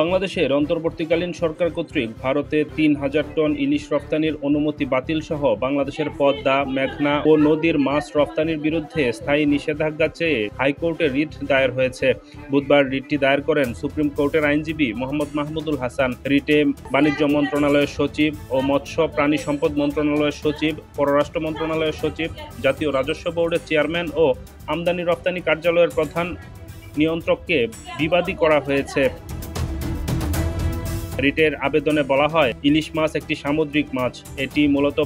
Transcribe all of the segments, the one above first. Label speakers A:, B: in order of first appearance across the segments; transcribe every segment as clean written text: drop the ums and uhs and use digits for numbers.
A: বাংলাদেশের অন্তর্বর্তীকালীন সরকার কর্তৃক ভারতে ৩,০০০ টন ইলিশ রফতানির অনুমতি বাতিল সহ বাংলাদেশের পদ্মা, মেঘনা ও নদীর মাছ রফতানির বিরুদ্ধে স্থায়ী নিষেধাজ্ঞা চেয়ে হাইকোর্টে রিট দায়ের হয়েছে। বুধবার রিটটি দায়ের করেন সুপ্রিম কোর্টের আইনজীবী মোহাম্মদ মাহমুদুল হাসান। রিটে বাণিজ্য মন্ত্রণালয়ের সচিব ও মৎস্য প্রাণী সম্পদ মন্ত্রণালয়ের সচিব, পররাষ্ট্র মন্ত্রণালয়ের সচিব, জাতীয় রাজস্ব বোর্ডের চেয়ারম্যান ও আমদানি রফতানি কার্যালয়ের প্রধান নিয়ন্ত্রককে বিবাদী করা হয়েছে। রিটের আবেদনে বলা হয়, ইলিশ মাছ একটি সামুদ্রিক মাছ। এটি মূলত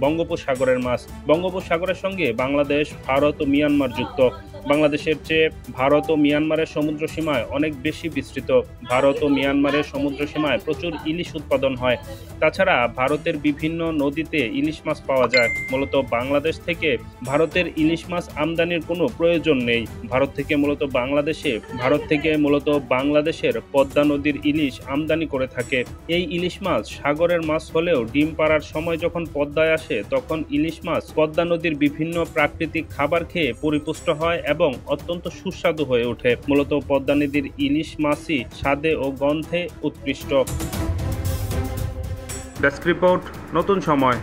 A: বঙ্গোপসাগরের মাছ। বঙ্গোপসাগরের সঙ্গে বাংলাদেশ, ভারত ও মিয়ানমার যুক্ত। বাংলাদেশের চেয়ে ভারত ও মিয়ানমারের সমুদ্র সীমায় অনেক বেশি বিস্তৃত। ভারত ও মিয়ানমারের সমুদ্র সীমায় প্রচুর ইলিশ উৎপাদন হয়। তাছাড়া ভারতের বিভিন্ন নদীতে ইলিশ মাছ পাওয়া যায়। মূলত বাংলাদেশ থেকে ভারতের ইলিশ মাছ আমদানির কোনো প্রয়োজন নেই। ভারত থেকে মূলত বাংলাদেশের পদ্মা নদীর ইলিশ আমদানি করে থাকে। এই ইলিশ মাছ সাগরের মাছ হলেও ডিম পাড়ার সময় যখন পদ্মায় আসে, তখন ইলিশ মাছ পদ্মা নদীর বিভিন্ন প্রাকৃতিক খাবার খেয়ে পরিপুষ্ট হয় এবং অত্যন্ত সুস্বাদু হয়ে ওঠে। মূলত পদ্মা নদীর ইলিশ মাছই স্বাদে ও গন্ধে উৎকৃষ্ট। ডেস্ক রিপোর্ট, নতুন সময়।